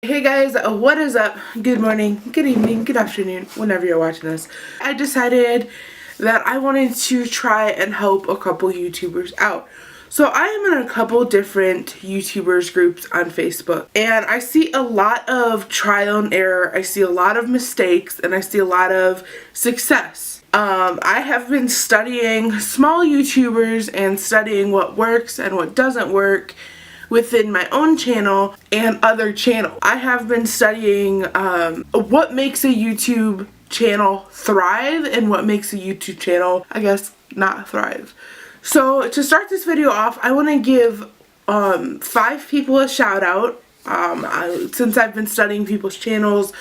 Hey guys, what is up? Good morning, good evening, good afternoon, whenever you're watching this. I decided that I wanted to try and help a couple YouTubers out. So I am in a couple different YouTubers groups on Facebook, and I see a lot of trial and error, I see a lot of mistakes, and I see a lot of success. I have been studying small YouTubers and studying what works and what doesn't work within my own channel and other channels. I have been studying what makes a YouTube channel thrive and what makes a YouTube channel, I guess, not thrive. So to start this video off, I want to give 5 people a shout out. Since I've been studying people's channels,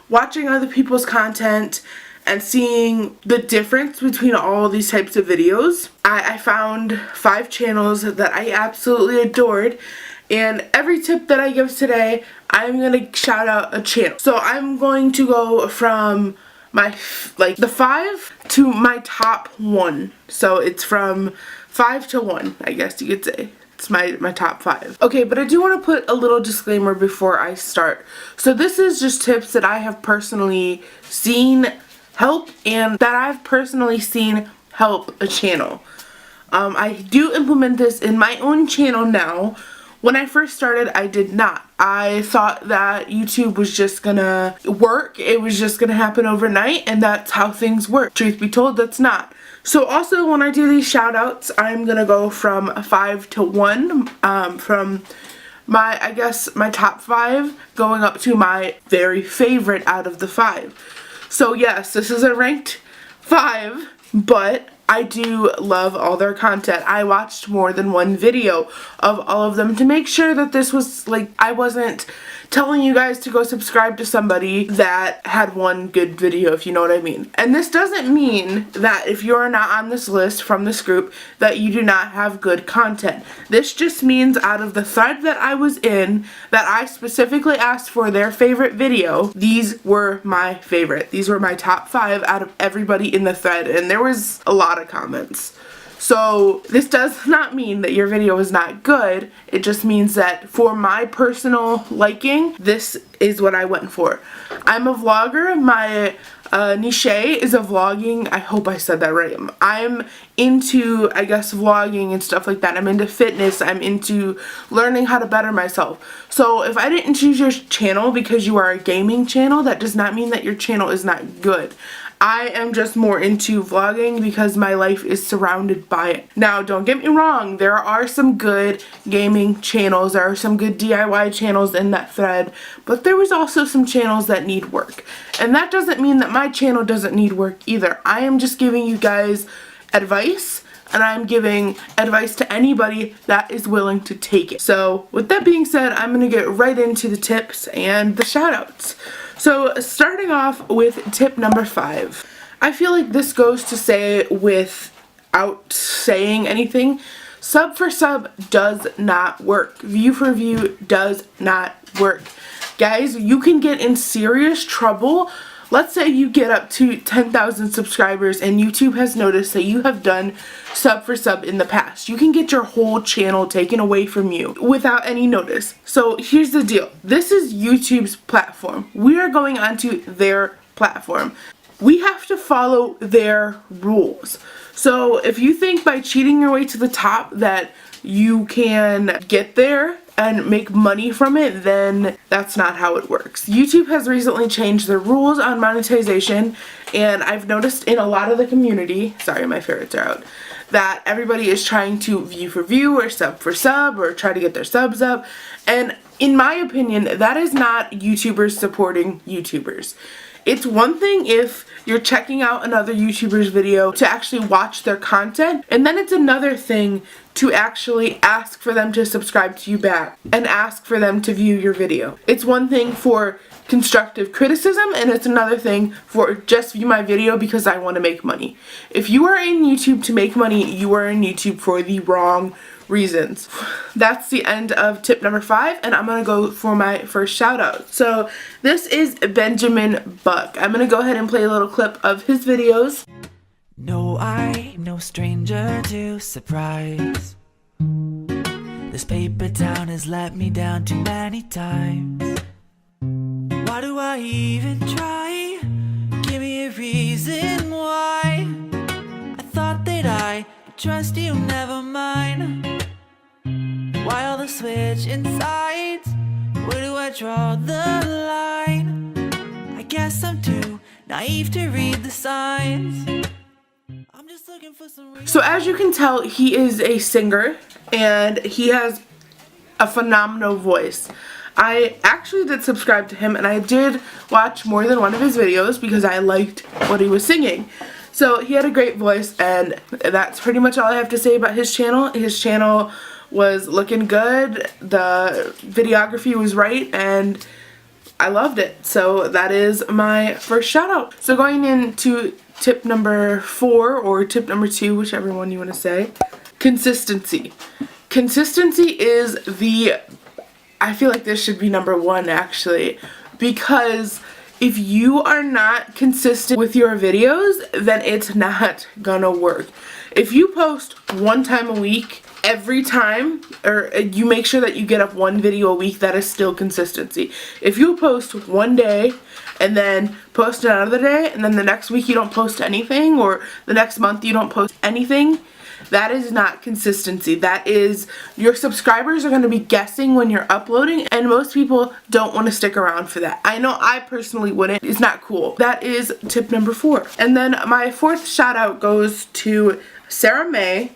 watching other people's content, and seeing the difference between all these types of videos, I found 5 channels that I absolutely adored, and every tip that I give today, I'm going to shout out a channel. So I'm going to go from my, the 5 to my top 1. So it's from 5 to 1, I guess you could say. It's my top 5. Okay, but I do want to put a little disclaimer before I start. So this is just tips that I have personally seen help and that I've personally seen help a channel. I do implement this in my own channel now. When I first started, I did not. I thought that YouTube was just gonna work, it was just gonna happen overnight, and that's how things work. Truth be told, that's not. So also when I do these shout outs, I'm gonna go from 5 to 1, from I guess my top 5 going up to my very favorite out of the 5. So yes, this is a ranked 5, but I do love all their content. I watched more than one video of all of them to make sure that this was, like, I wasn't telling you guys to go subscribe to somebody that had one good video, if you know what I mean. And this doesn't mean that if you're not on this list from this group that you do not have good content. This just means out of the thread that I was in, that I specifically asked for their favorite video, these were my favorite. These were my top 5 out of everybody in the thread, and there was a lot of comments. So this does not mean that your video is not good. It just means that for my personal liking, this is what I went for. I'm a vlogger. My niche is a vlogging. I hope I said that right. I'm into, I guess, vlogging and stuff like that. I'm into fitness. I'm into learning how to better myself. So if I didn't choose your channel because you are a gaming channel, that does not mean that your channel is not good. I am just more into vlogging because my life is surrounded by it. Now, don't get me wrong, there are some good gaming channels, there are some good DIY channels in that thread, but there was also some channels that need work. And that doesn't mean that my channel doesn't need work either. I am just giving you guys advice, and I'm giving advice to anybody that is willing to take it. So, with that being said, I'm going to get right into the tips and the shoutouts. So starting off with tip number 5. I feel like this goes to say without saying anything, sub for sub does not work. View for view does not work. Guys, you can get in serious trouble. Let's say you get up to 10,000 subscribers and YouTube has noticed that you have done sub for sub in the past. You can get your whole channel taken away from you without any notice. So here's the deal. This is YouTube's platform. We are going onto their platform. We have to follow their rules. So if you think by cheating your way to the top that you can get there and make money from it, then that's not how it works. YouTube has recently changed their rules on monetization, and I've noticed in a lot of the community, sorry my ferrets are out, that everybody is trying to view for view or sub for sub or try to get their subs up, and in my opinion, that is not YouTubers supporting YouTubers. It's one thing if you're checking out another YouTuber's video to actually watch their content, and then it's another thing to actually ask for them to subscribe to you back and ask for them to view your video. It's one thing for constructive criticism, and it's another thing for just view my video because I want to make money. If you are in YouTube to make money, you are in YouTube for the wrong reasons. That's the end of tip number 5, and I'm gonna go for my first shout out. So this is Benjamin Buck. I'm gonna go ahead and play a little clip of his videos. No, I'm no stranger to surprise. This paper town has let me down too many times. Why do I even try? Give me a reason why. I thought that I could trust you, never mind. Why all the switch insides? Where do I draw the line? I guess I'm too naive to read the signs. I'm just looking for some reason. So as you can tell, he is a singer and he has a phenomenal voice. I actually did subscribe to him and I did watch more than one of his videos because I liked what he was singing. So he had a great voice, and that's pretty much all I have to say about his channel. His channel was looking good, the videography was right, and I loved it. So that is my first shout out. So going into tip number 4 or tip number 2, whichever one you want to say, consistency. Consistency is I feel like this should be number 1 actually, because if you are not consistent with your videos, then it's not gonna work. If you post 1 time a week, every time, or you make sure that you get up 1 video a week, that is still consistency. If you post 1 day and then post another day and then the next week you don't post anything, or the next month you don't post anything, that is not consistency. That is, your subscribers are going to be guessing when you're uploading, and most people don't want to stick around for that. I know I personally wouldn't. It's not cool. That is tip number 4. And then my 4th shout out goes to Sarah May.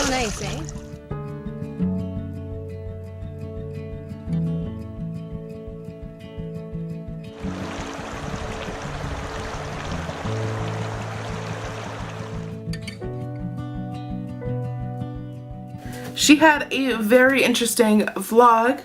Nice, eh? She had a very interesting vlog.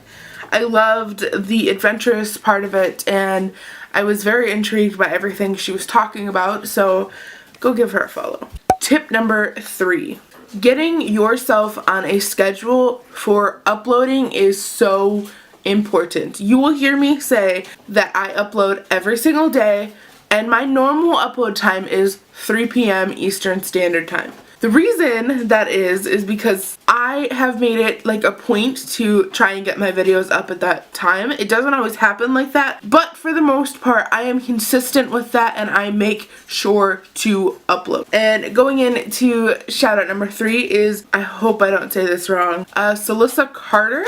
I loved the adventurous part of it, and I was very intrigued by everything she was talking about, so go give her a follow. Tip number 3. Getting yourself on a schedule for uploading is so important. You will hear me say that I upload every single day, and my normal upload time is 3 p.m. Eastern Standard Time. The reason that is because I have made it like a point to try and get my videos up at that time. It doesn't always happen like that, but for the most part I am consistent with that and I make sure to upload. And going into shout out number 3 is, I hope I don't say this wrong, Celissa Carter.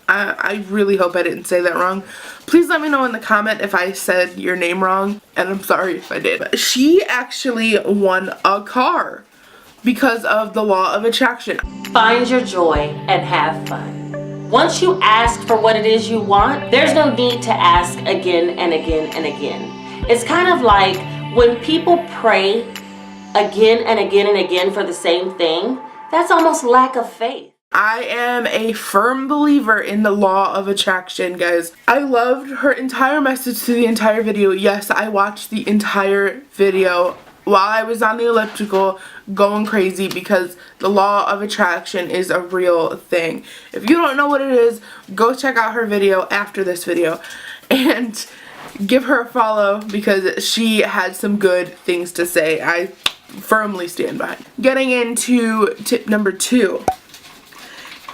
I really hope I didn't say that wrong. Please let me know in the comment if I said your name wrong, and I'm sorry if I did. But she actually won a car because of the law of attraction. Find your joy and have fun. Once you ask for what it is you want, there's no need to ask again and again and again. It's kind of like when people pray again and again and again for the same thing, that's almost lack of faith. I am a firm believer in the law of attraction, guys. I loved her entire message to the entire video. Yes, I watched the entire video while I was on the elliptical going crazy because the law of attraction is a real thing. If you don't know what it is, go check out her video after this video and give her a follow because she had some good things to say. I firmly stand behind. Getting into tip number 2.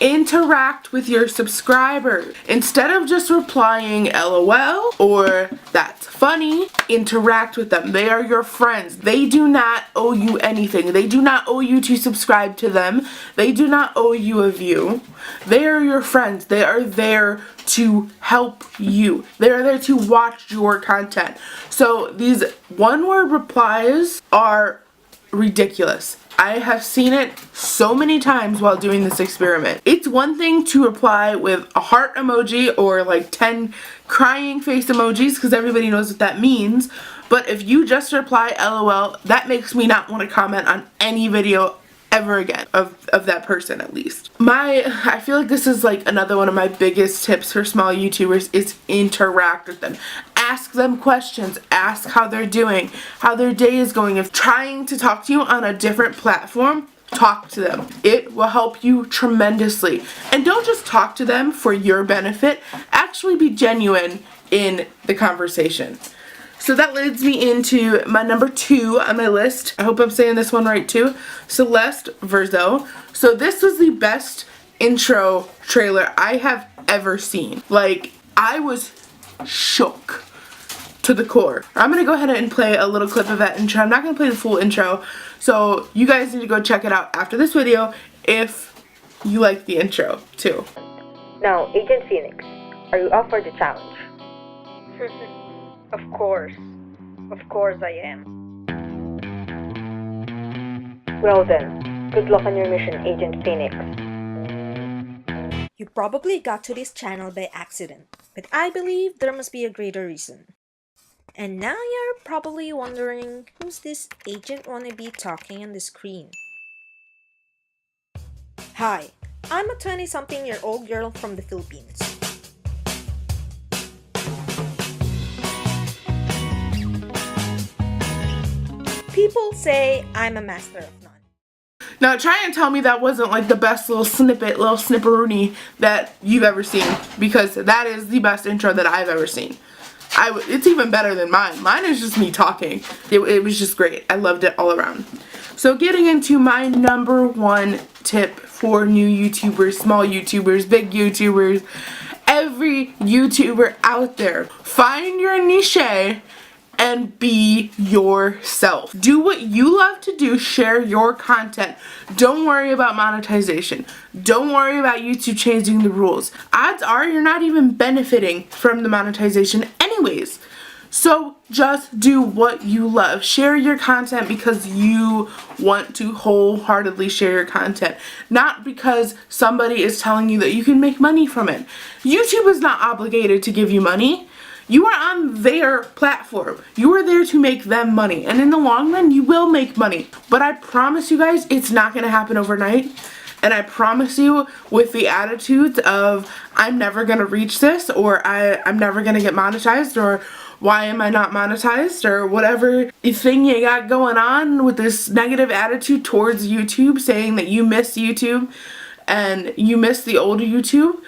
Interact with your subscribers. Instead of just replying LOL or that's funny, interact with them. They are your friends. They do not owe you anything. They do not owe you to subscribe to them. They do not owe you a view. They are your friends. They are there to help you. They are there to watch your content. So these one-word replies are ridiculous. I have seen it so many times while doing this experiment. It's one thing to reply with a heart emoji or like 10 crying face emojis because everybody knows what that means. But if you just reply LOL, that makes me not want to comment on any video ever again of that person, at least. I feel like this is like another one of my biggest tips for small YouTubers is interact with them. Ask them questions. Ask how they're doing, how their day is going. If trying to talk to you on a different platform, talk to them. It will help you tremendously. And don't just talk to them for your benefit. Actually be genuine in the conversation. So that leads me into my number 2 on my list. I hope I'm saying this one right too. Celeste Verzo. So this was the best intro trailer I have ever seen. Like, I was shook to the core. I'm gonna go ahead and play a little clip of that intro. I'm not gonna play the full intro, so you guys need to go check it out after this video if you like the intro too. Now, Agent Phoenix, are you up for the challenge? Of course I am. Well then, good luck on your mission, Agent Phoenix. You probably got to this channel by accident, but I believe there must be a greater reason. And now you're probably wondering, who's this agent wannabe talking on the screen? Hi, I'm a 20-something-year-old girl from the Philippines. People say I'm a master of none. Now try and tell me that wasn't like the best little snipperoonie that you've ever seen, because that is the best intro that I've ever seen. It's even better than mine. Mine is just me talking. It was just great. I loved it all around. So getting into my number 1 tip for new YouTubers, small YouTubers, big YouTubers, every YouTuber out there, find your niche and be yourself. Do what you love to do. Share your content. Don't worry about monetization. Don't worry about YouTube changing the rules. Odds are you're not even benefiting from the monetization anyways. So just do what you love. Share your content because you want to wholeheartedly share your content, not because somebody is telling you that you can make money from it. YouTube is not obligated to give you money. You are on their platform. You are there to make them money. And in the long run, you will make money. But I promise you guys, it's not going to happen overnight. And I promise you, with the attitudes of, I'm never going to reach this, or I'm never going to get monetized, or why am I not monetized, or whatever thing you got going on with this negative attitude towards YouTube, saying that you miss YouTube and you miss the old YouTube,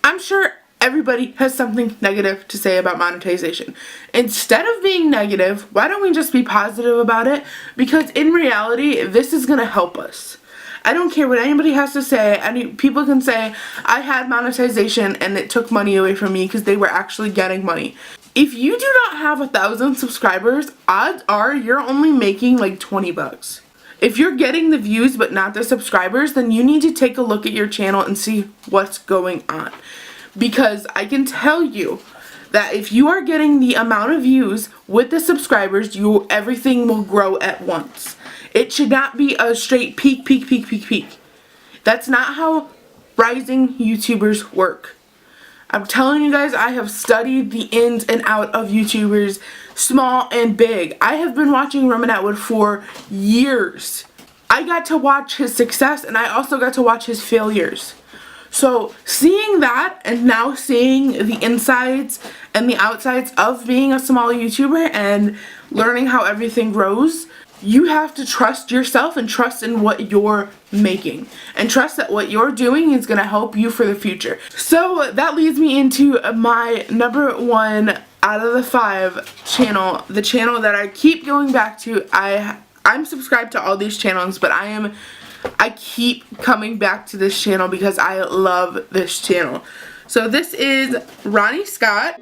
I'm sure everybody has something negative to say about monetization. Instead of being negative, why don't we just be positive about it? Because in reality, this is going to help us. I don't care what anybody has to say. People can say, I had monetization and it took money away from me, because they were actually getting money. If you do not have 1,000 subscribers, odds are you're only making like 20 bucks. If you're getting the views but not the subscribers, then you need to take a look at your channel and see what's going on. Because I can tell you that if you are getting the amount of views with the subscribers, everything will grow at once. It should not be a straight peak. That's not how rising YouTubers work. I'm telling you guys, I have studied the ins and out of YouTubers, small and big. I have been watching Roman Atwood for years. I got to watch his success, and I also got to watch his failures. So seeing that, and now seeing the insides and the outsides of being a small YouTuber and learning how everything grows, you have to trust yourself and trust in what you're making. And trust that what you're doing is going to help you for the future. So that leads me into my number 1 out of the 5 channel. The channel that I keep going back to. I'm subscribed to all these channels, but I keep coming back to this channel because I love this channel. So this is Ronnie Scott.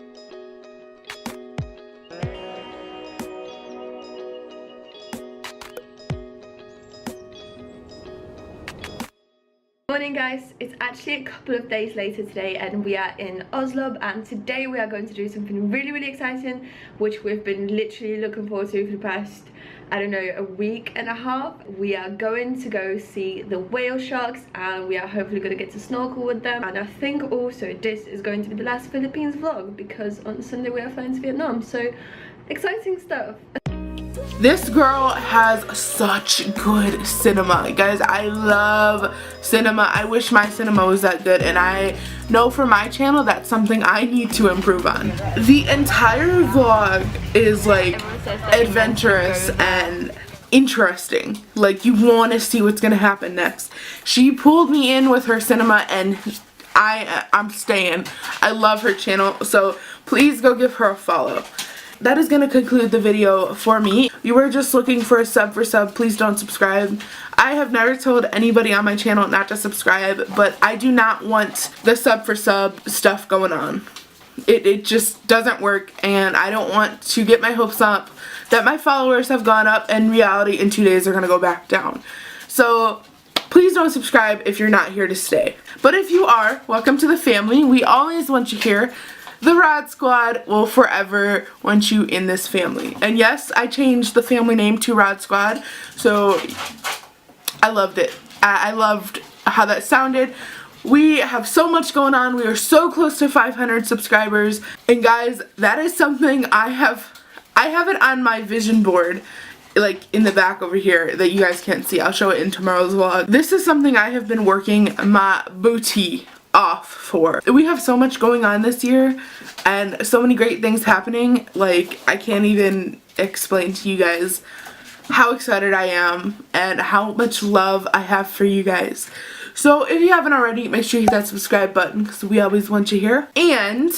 Morning guys, it's actually a couple of days later today and we are in Oslo, and today we are going to do something really exciting which we've been literally looking forward to for the past, I don't know, a week and a half. We are going to go see the whale sharks and we are hopefully going to get to snorkel with them, and I think also this is going to be the last Philippines vlog because on Sunday we are flying to Vietnam, so exciting stuff. This girl has such good cinema. Guys, I love cinema. I wish my cinema was that good, and I know for my channel that's something I need to improve on. The entire vlog is like adventurous and interesting. Like, you want to see what's gonna happen next. She pulled me in with her cinema, and I'm staying. I love her channel, so please go give her a follow. That is going to conclude the video for me. You were just looking for a sub for sub, please don't subscribe. I have never told anybody on my channel not to subscribe, but I do not want the sub for sub stuff going on. It just doesn't work, and I don't want to get my hopes up that my followers have gone up and in reality in 2 days they're going to go back down. So please don't subscribe if you're not here to stay. But if you are, welcome to the family. We always want you here. The Rod Squad will forever want you in this family. And yes, I changed the family name to Rod Squad, so I loved it. I loved how that sounded. We have so much going on. We are so close to 500 subscribers. And guys, that is something I have it on my vision board, like in the back over here, that you guys can't see. I'll show it in tomorrow's vlog. This is something I have been working my booty off for. We have so much going on this year and so many great things happening. Like, I can't even explain to you guys how excited I am and how much love I have for you guys. So if you haven't already, make sure you hit that subscribe button because we always want you here. And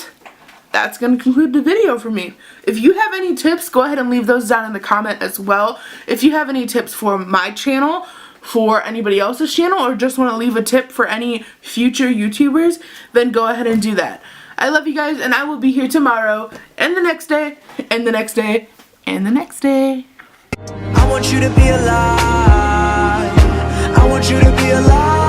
that's going to conclude the video for me. If you have any tips, go ahead and leave those down in the comment as well. If you have any tips for my channel, for anybody else's channel, or just want to leave a tip for any future YouTubers, then go ahead and do that. I love you guys, and I will be here tomorrow, and the next day, and the next day, and the next day. I want you to be alive. I want you to be alive.